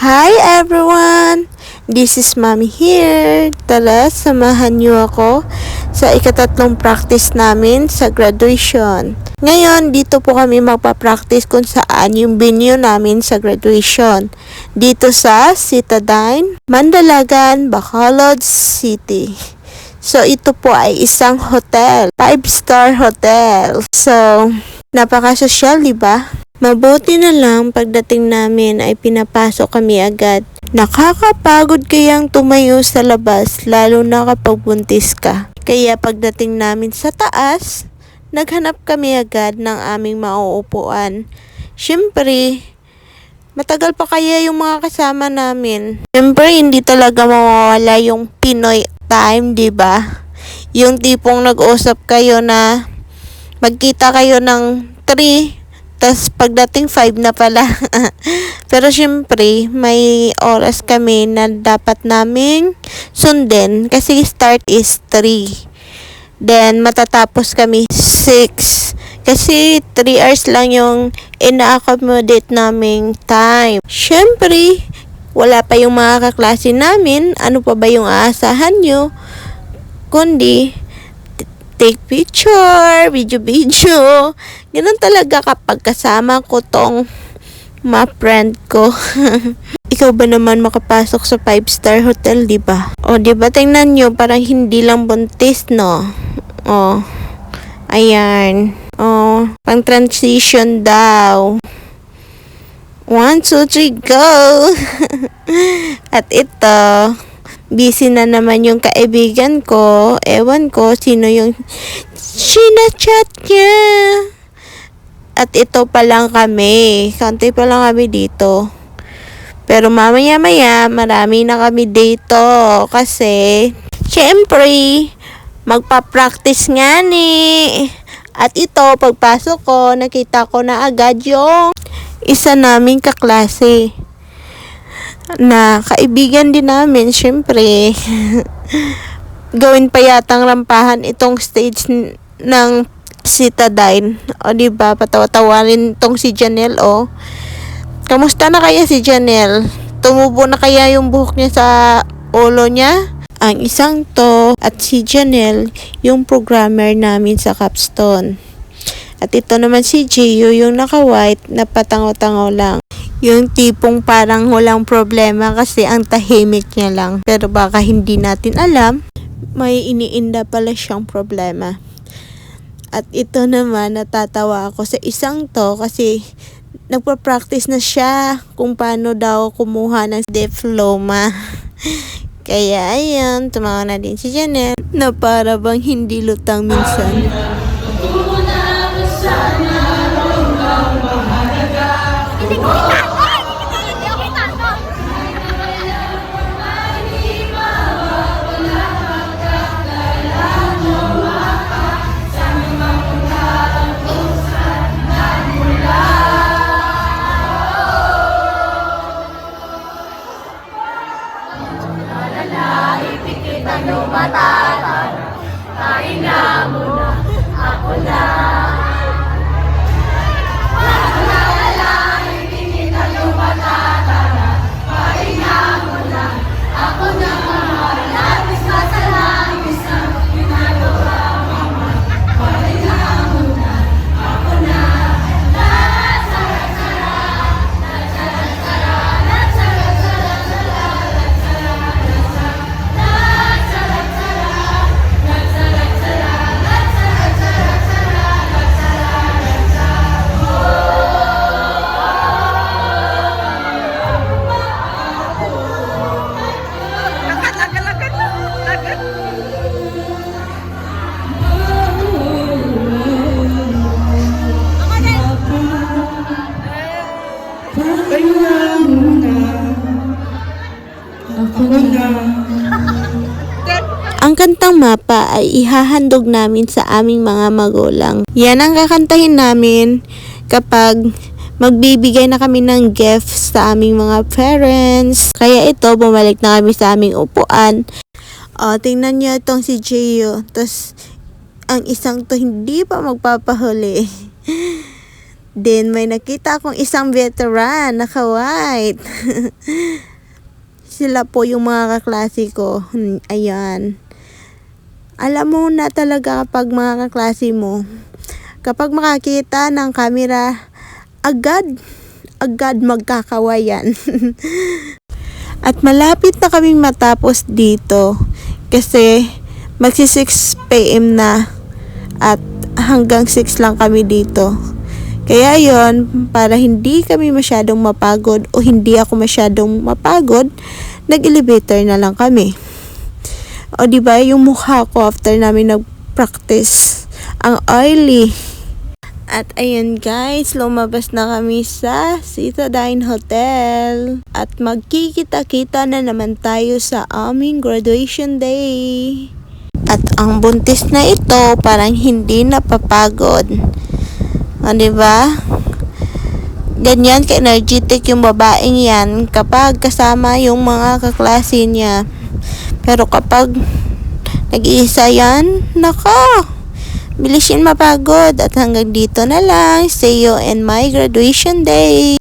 Hi everyone! This is Mommy here. Tara, samahan niyo ako sa ikatatlong practice namin sa graduation. Ngayon, dito po kami magpa-practice kung saan yung venue namin sa graduation. Dito sa Citadine, Mandalagan, Bacolod City. So, ito po ay isang hotel. 5-star hotel. So, napaka-social, diba? Mabuti na lang pagdating namin ay pinapasok kami agad. Nakakapagod kayang tumayo sa labas lalo na kapag buntis ka. Kaya pagdating namin sa taas, naghanap kami agad ng aming mauupuan. Siyempre, matagal pa kaya yung mga kasama namin. Siyempre, hindi talaga mawawala yung Pinoy time, diba? Yung tipong nag-usap kayo na magkita kayo ng 3, tas pagdating 5 na pala. Pero syempre, may oras kami na dapat naming sundin kasi start is 3. Then, matatapos kami 6. Kasi 3 hours lang yung ina-accommodate naming time. Syempre, wala pa yung mga kaklase namin. Ano pa ba yung aasahan nyo? Kundi, take picture, video. Ganun talaga kapag kasama ko tong mga friend ko. Ikaw ba naman makapasok sa 5-star hotel, diba? O, diba? Tingnan nyo, parang hindi lang buntis, no? O, ayan. O, pang transition daw. 1, 2, 3, go! At ito, busy na naman yung kaibigan ko. Ewan ko sino yung sinachat niya. At ito pa lang kami. Kaunti pa lang kami dito. Pero mamaya-maya, marami na kami dito. Kasi, syempre, magpa-practice nga ni. At ito, pagpasok ko, nakita ko na agad yung isa naming kaklase na kaibigan din namin, syempre. Gawin pa yatang rampahan itong stage ng Citadine. O, diba? Patawa-tawanin tong si Janelle, o. Kamusta na kaya si Janelle? Tumubo na kaya yung buhok niya sa ulo niya? Ang isang to at si Janelle, yung programmer namin sa Capstone. At ito naman si Gio, yung naka-white na patango-tango lang. Yung tipong parang walang problema kasi ang tahimik niya lang. Pero baka hindi natin alam, may iniinda pala siyang problema. At ito naman, natatawa ako sa isang to kasi nagpa-practice na siya kung paano daw kumuha ng diploma. Kaya ayun, tumawa na din si Janelle na para bang hindi lutang minsan. Ang kantang Mapa ay ihahandog namin sa aming mga magulang. Yan ang kakantahin namin kapag magbibigay na kami ng gifts sa aming mga parents. Kaya ito, bumalik na kami sa aming upuan. O, tingnan nyo itong si Gio. Tapos, ang isang to hindi pa magpapahuli. Then may nakita akong isang veteran, naka-white. Sila po yung mga kaklase ko. Ayan. Alam mo na talaga kapag mga kaklase mo, kapag makakita ng camera, agad magkakawayan. At malapit na kaming matapos dito kasi magsi 6 PM na at hanggang 6 lang kami dito. Kaya yon, para hindi kami masyadong mapagod o hindi ako masyadong mapagod, nag-elevator na lang kami. O diba yung mukha ko after namin nag-practice, ang oily. At ayan guys, lumabas na kami sa Citadine Hotel. At magkikita-kita na naman tayo sa aming graduation day. At ang buntis na ito parang hindi napapagod. O diba? Ganyan ka-energetic yung babaeng yan kapag kasama yung mga kaklase niya. Pero kapag nag-iisa yan, nako! Bilis yun mapagod. At hanggang dito na lang. See you in my graduation day.